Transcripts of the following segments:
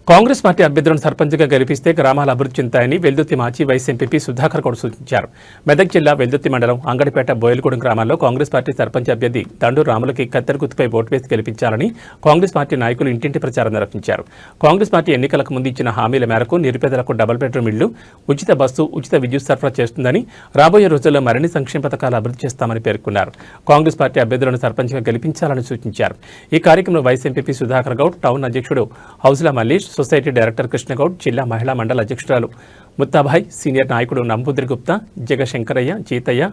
Congress party అభ్యర్థులను సర్పంచ్గా గెలిపిస్తే గ్రామాల అభివృద్ధి చెందుతాయని వెల్దుర్తి మాజీ వైస్ ఎంపీ సుధాకర్ గౌడ్ సూచించారు. మెదక్ జిల్లా వెల్దుర్తి మండలం అంగడిపేట బోయలగూడెం గ్రామాల్లో కాంగ్రెస్ పార్టీ సర్పంచ్ అభ్యర్థి దండూరు రాములకి కత్తెర గుర్తుపై ఓటు వేసి గెలిపించాలని కాంగ్రెస్ పార్టీ నాయకులు ఇంటింటి ప్రచారం నిర్వహించారు. కాంగ్రెస్ పార్టీ ఎన్నికలకు ముందు ఇచ్చిన హామీల మేరకు నిరుపేదలకు డబుల్ బెడ్రూమ్ ఇళ్లు, ఉచిత బస్సు, ఉచిత విద్యుత్ సరఫరా చేస్తుందని, రాబోయే రోజుల్లో మరిన్ని సంక్షేమ పథకాలు అభివృద్ధి చేస్తామని పేర్కొన్నారు. కాంగ్రెస్ పార్టీ అభ్యర్థులను సర్పంచ్గా గెలిపించాలని సూచించారు. ఈ కార్యక్రమంలో vice MP Sudhakar Goud, town అధ్యక్షుడు హౌజుల మల్లేష్, సొసైటీ డైరెక్టర్ కృష్ణగౌడ్, జిల్లా మహిళా మండల అధ్యక్షురాలు ముత్తాభాయ్, సీనియర్ నాయకుడు నంబుద్రి గుప్తా, జగశంకరయ్య, జీతయ్య,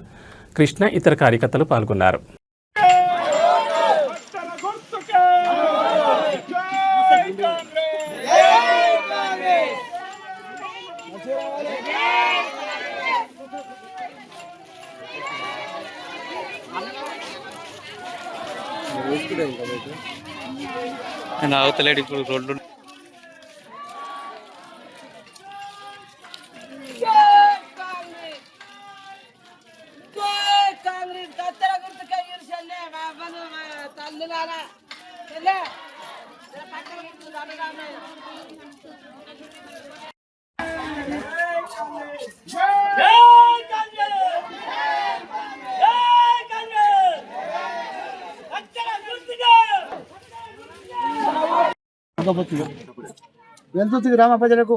కృష్ణ ఇతర కార్యకర్తలు పాల్గొన్నారు. అవతలేడు ఇప్పుడు రోడ్లు వెల్దుర్తి గ్రామ ప్రజలకు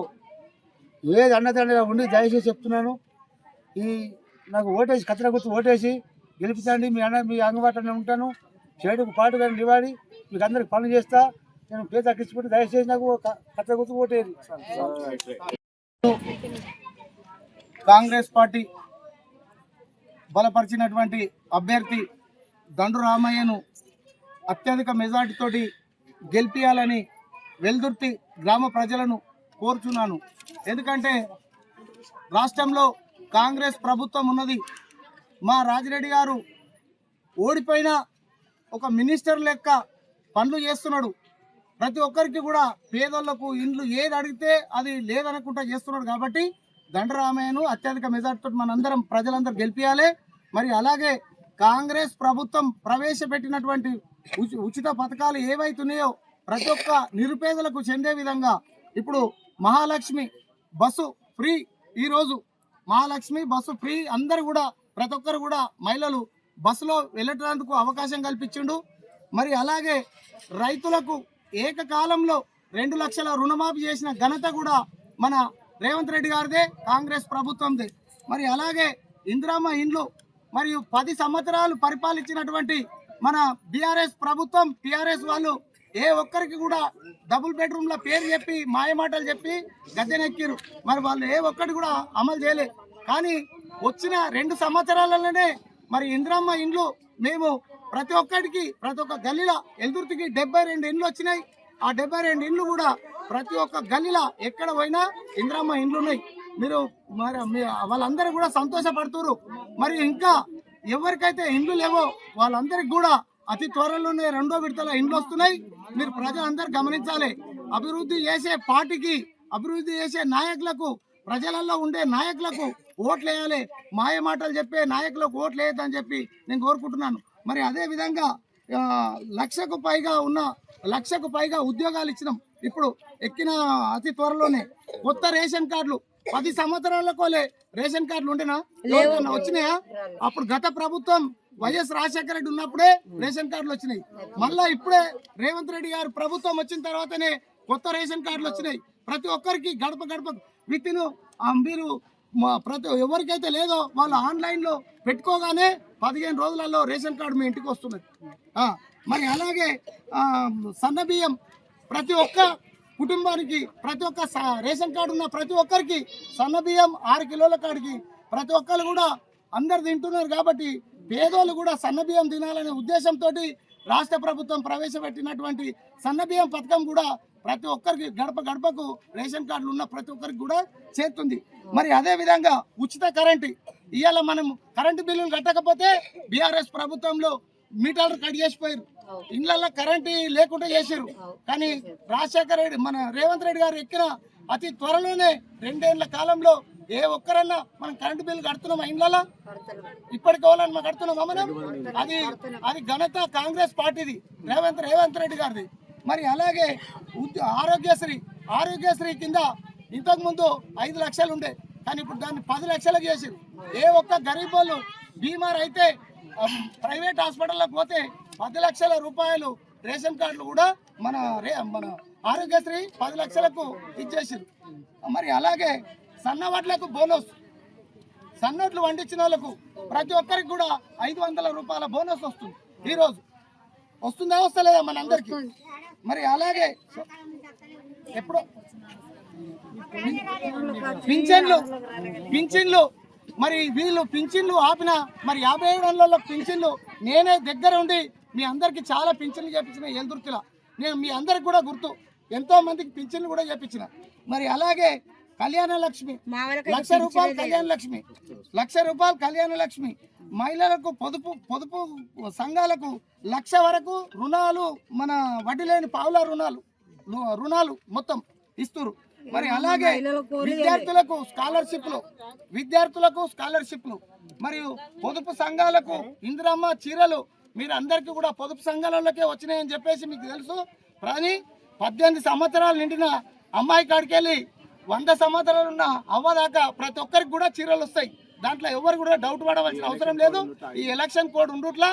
ఏది అండదండగా ఉండి దయచేసి చెప్తున్నాను. నాకు ఓటేసి కత్తెర గుర్తు ఓటేసి గెలిపించండి. మీ అందుబాటులో ఉంటాను. చేడుకు పాటుగా నివాడి మీకు అందరికి పనులు చేస్తా. నేను పేద తగ్గించుకుంటే దయచేసి నాకు కత్తెర గుర్తు ఓటేది. కాంగ్రెస్ పార్టీ బలపరిచినటువంటి అభ్యర్థి దండు రామయ్యను అత్యధిక మెజార్టీతోటి గెలిపించాలని వెల్దుర్తి గ్రామ ప్రజలను కోరుచున్నాను. ఎందుకంటే రాష్ట్రంలో కాంగ్రెస్ ప్రభుత్వం ఉన్నది. మా రాజిరెడ్డి గారు ఓడిపోయిన ఒక మినిస్టర్ లెక్క పనులు చేస్తున్నాడు. ప్రతి ఒక్కరికి కూడా పేదోళ్లకు ఇండ్లు ఏది అడిగితే అది లేదనుకుంటా చేస్తున్నాడు. కాబట్టి దండరామయ్యను అత్యధిక మెజార్టీతో మనందరం ప్రజలందరూ గెలిపించాలి. మరి అలాగే కాంగ్రెస్ ప్రభుత్వం ప్రవేశపెట్టినటువంటి ఉచిత పథకాలు ఏవైతున్నాయో ప్రతి ఒక్క నిరుపేదలకు చెందే విధంగా ఇప్పుడు మహాలక్ష్మి బస్సు ఫ్రీ, ఈరోజు మహాలక్ష్మి బస్సు ఫ్రీ, అందరు కూడా ప్రతి ఒక్కరు కూడా మహిళలు బస్సులో వెళ్ళటానికి అవకాశం కల్పించిండు. మరి అలాగే రైతులకు ఏకకాలంలో 2 లక్షల రుణమాఫీ చేసిన ఘనత కూడా మన రేవంత్ రెడ్డి గారిదే, కాంగ్రెస్ ప్రభుత్వందే. మరి అలాగే ఇందిరమ్మ ఇండ్లు మరియు 10 సంవత్సరాలు పరిపాలించినటువంటి మన బీఆర్ఎస్ ప్రభుత్వం, టీఆర్ఎస్ వాళ్ళు ఏ ఒక్కరికి కూడా డబుల్ బెడ్రూమ్ల పేరు చెప్పి మాయమాటలు చెప్పి గద్దెనెక్కిరు. మరి వాళ్ళు ఏ ఒక్కటి కూడా అమలు చేయలే. కానీ వచ్చిన 2 సంవత్సరాలలోనే మరి ఇందిరమ్మ ఇండ్లు మేము ప్రతి ఒక్క గల్లీలో వెల్దుర్తికి 72 ఇండ్లు వచ్చినాయి. ఆ 72 ఇండ్లు కూడా ప్రతి ఒక్క గల్లీలో ఎక్కడ పోయినా ఇందిరమ్మ ఇండ్లు ఉన్నాయి. మీరు మరి వాళ్ళందరూ కూడా సంతోషపడుతున్నారు. మరి ఇంకా ఎవరికైతే ఇండ్లు లేవో వాళ్ళందరికీ కూడా అతి త్వరలోనే 2వ విడతల ఇండ్లు వస్తున్నాయి. మీరు ప్రజలందరూ గమనించాలి. అభివృద్ధి చేసే పార్టీకి, అభివృద్ధి చేసే నాయకులకు, ప్రజలలో ఉండే నాయకులకు ఓట్లు వేయాలి. మాయ మాటలు చెప్పే నాయకులకు ఓట్లు వేయద్దని చెప్పి నేను కోరుకుంటున్నాను. మరి అదే విధంగా లక్షకు పైగా ఉద్యోగాలు ఇచ్చినాం. ఇప్పుడు ఎక్కిన అతి త్వరలోనే కొత్త రేషన్ కార్డులు 10 సంవత్సరాలకోలే రేషన్ కార్డులు ఉండేనా, వచ్చినాయా? అప్పుడు గత ప్రభుత్వం వైఎస్ రాజశేఖర రెడ్డి ఉన్నప్పుడే రేషన్ కార్డులు వచ్చినాయి. మళ్ళా ఇప్పుడే రేవంత్ రెడ్డి గారు ప్రభుత్వం వచ్చిన తర్వాతనే కొత్త రేషన్ కార్డులు వచ్చినాయి. ప్రతి ఒక్కరికి గడప మీరు ప్రతి ఎవరికైతే లేదో వాళ్ళు ఆన్లైన్లో పెట్టుకోగానే 15 రోజులలో రేషన్ కార్డు మీ ఇంటికి వస్తున్నది. మరి అలాగే సన్నబియ్యం ప్రతి ఒక్క కుటుంబానికి, ప్రతి ఒక్క రేషన్ కార్డు ఉన్న ప్రతి ఒక్కరికి సన్నబియ్యం 6 కిలోల కాడికి ప్రతి ఒక్కరు కూడా అందరు తింటున్నారు. కాబట్టి పేదోళ్ళు కూడా సన్నబియ్యం తినాలనే ఉద్దేశంతో రాష్ట్ర ప్రభుత్వం ప్రవేశపెట్టినటువంటి సన్నబియ్యం పథకం కూడా ప్రతి ఒక్కరికి గడపకు రేషన్ కార్డులు ఉన్న ప్రతి ఒక్కరికి కూడా చేరుతుంది. మరి అదే విధంగా ఉచిత కరెంటు, ఇవాళ మనం కరెంటు బిల్లులు కట్టకపోతే బీఆర్ఎస్ ప్రభుత్వంలో మీటర్లు కట్ చేసిపోయారు, ఇళ్లలో కరెంటు లేకుండా చేశారు. కానీ రాజశేఖర రెడ్డి, మన రేవంత్ రెడ్డి గారు ఎక్కిన అతి త్వరలోనే 2 ఏళ్ల కాలంలో ఏ ఒక్కరన్నా మనం కరెంటు బిల్లు కడుతున్నామా? ఇండ్లలో ఇప్పటికి ఎవరన్నా కడుతున్నామా మనం? అది ఘనత కాంగ్రెస్ పార్టీది, రేవంత్ రెడ్డి గారిది. మరి అలాగే ఆరోగ్యశ్రీ ఆరోగ్యశ్రీ కింద ఇంతకుముందు 5 లక్షలు ఉండే, కానీ ఇప్పుడు దాన్ని 10 లక్షలకు చేసిరు. ఏ ఒక్క గరీబ్ వాళ్ళు బీమార్ అయితే ప్రైవేట్ హాస్పిటల్లోకి పోతే 10 లక్షల రూపాయలు రేషన్ కార్డులు కూడా మన ఆరోగ్యశ్రీ 10 లక్షలకు ఇచ్చేసారు. మరి అలాగే సన్నవడ్లకు బోనస్, సన్నోట్లు వండించిన వాళ్ళకు ప్రతి ఒక్కరికి కూడా 500 రూపాయల బోనస్ వస్తుంది. ఈరోజు వస్తుందా వస్తలేదా మన అందరికి? మరి అలాగే ఎప్పుడు పింఛన్లు మరి వీళ్ళు పింఛన్లు ఆపిన మరి 57 ఏళ్ళ పింఛన్లు నేనే దగ్గర ఉండి మీ అందరికి చాలా పింఛన్లు చేపించిన ఎల్దుర్తిలా. నేను మీ అందరికి కూడా గుర్తు, ఎంతో మందికి పింఛన్లు కూడా చేపించిన. మరి అలాగే కళ్యాణ లక్ష్మి, 1,00,000 రూపాయలు కళ్యాణ లక్ష్మి, 1,00,000 రూపాయలు కళ్యాణ లక్ష్మి. మహిళలకు పొదుపు సంఘాలకు 1,00,000 వరకు రుణాలు, మన వడ్డీ లేని పావుల రుణాలు మొత్తం ఇస్తున్నారు. మరి అలాగే విద్యార్థులకు స్కాలర్షిప్లు మరియు పొదుపు సంఘాలకు ఇందిరమ్మ చీరలు మీరు అందరికీ కూడా పొదుపు సంఘాలలోకే వచ్చినాయని చెప్పేసి మీకు తెలుసు. కానీ 18 సంవత్సరాలు నిండిన అమ్మాయి కాడికెళ్ళి 100 సంవత్సరాలు ఉన్న అవ్వ దాకా ప్రతి ఒక్కరికి కూడా చీరలు వస్తాయి. దాంట్లో ఎవరు కూడా డౌట్ పడవలసిన అవసరం లేదు. ఈ ఎలక్షన్ కోడ్ ఉండుట్లా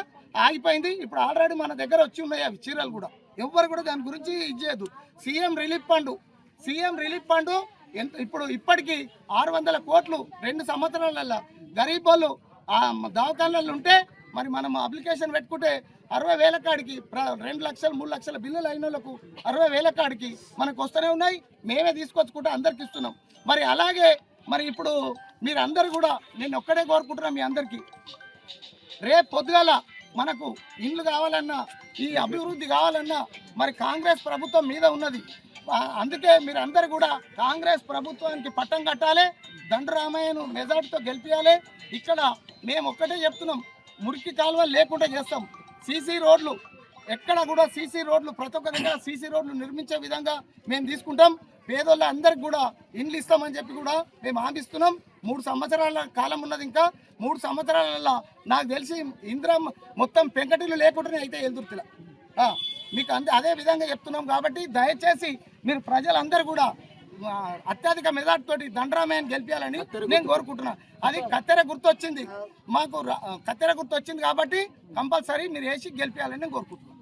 ఆగిపోయింది. ఇప్పుడు ఆల్రెడీ మన దగ్గర వచ్చి ఉన్నాయి అవి చీరలు కూడా. ఎవరు కూడా దాని గురించి ఇచ్చేయద్దు. సీఎం రిలీఫ్ ఫండ్ ఎంత ఇప్పటికీ 600 కోట్లు 2 సంవత్సరాలలో గరీబ్ వాళ్ళు దవాఖానాలు ఉంటే మరి మనం అప్లికేషన్ పెట్టుకుంటే 60,000 కాడికి 2 లక్షలు 3 లక్షల బిల్లులు అయిన వాళ్ళకు 60,000 కాడికి మనకు వస్తూనే ఉన్నాయి. మేమే తీసుకొచ్చుకుంటే అందరికి ఇస్తున్నాం. మరి అలాగే మరి ఇప్పుడు మీరు అందరు కూడా నేను ఒక్కడే కోరుకుంటున్నా మీ అందరికీ, రేపు పొద్దుగాల మనకు ఇండ్లు కావాలన్నా ఈ అభివృద్ధి కావాలన్నా మరి కాంగ్రెస్ ప్రభుత్వం మీద ఉన్నది. అందుకే మీరు అందరు కూడా కాంగ్రెస్ ప్రభుత్వానికి పట్టం కట్టాలి, దండు రామయ్యను మెజార్టీతో గెలిపించాలి. ఇక్కడ మేము ఒక్కటే చెప్తున్నాం, మురికి కాలువలు లేకుండా చేస్తాం. సీసీ రోడ్లు ఎక్కడ కూడా ప్రతి ఒక్క దగ్గర సీసీ రోడ్లు నిర్మించే విధంగా మేము తీసుకుంటాం. పేదోళ్ళ అందరికి కూడా ఇండ్లు ఇస్తామని చెప్పి కూడా మేము హామీస్తున్నాం. 3 సంవత్సరాల కాలం ఉన్నది. ఇంకా 3 సంవత్సరాలలో నాకు తెలిసి ఇందిరమ్మ మొత్తం పెంకటిల్లు లేకుండానే అయితే ఎల్దుర్తిలా మీకు అదే విధంగా చెప్తున్నాం. కాబట్టి దయచేసి మీరు ప్రజలందరూ కూడా అత్యధిక మెజార్టీ తోటి దండరామయ్యని గెలిపించాలని నేను కోరుకుంటున్నా. అది కత్తెర గుర్తు వచ్చింది, మాకు కత్తెర గుర్తు వచ్చింది కాబట్టి కంపల్సరీ మీరు వేసి గెలిపించాలని నేను కోరుకుంటున్నాను.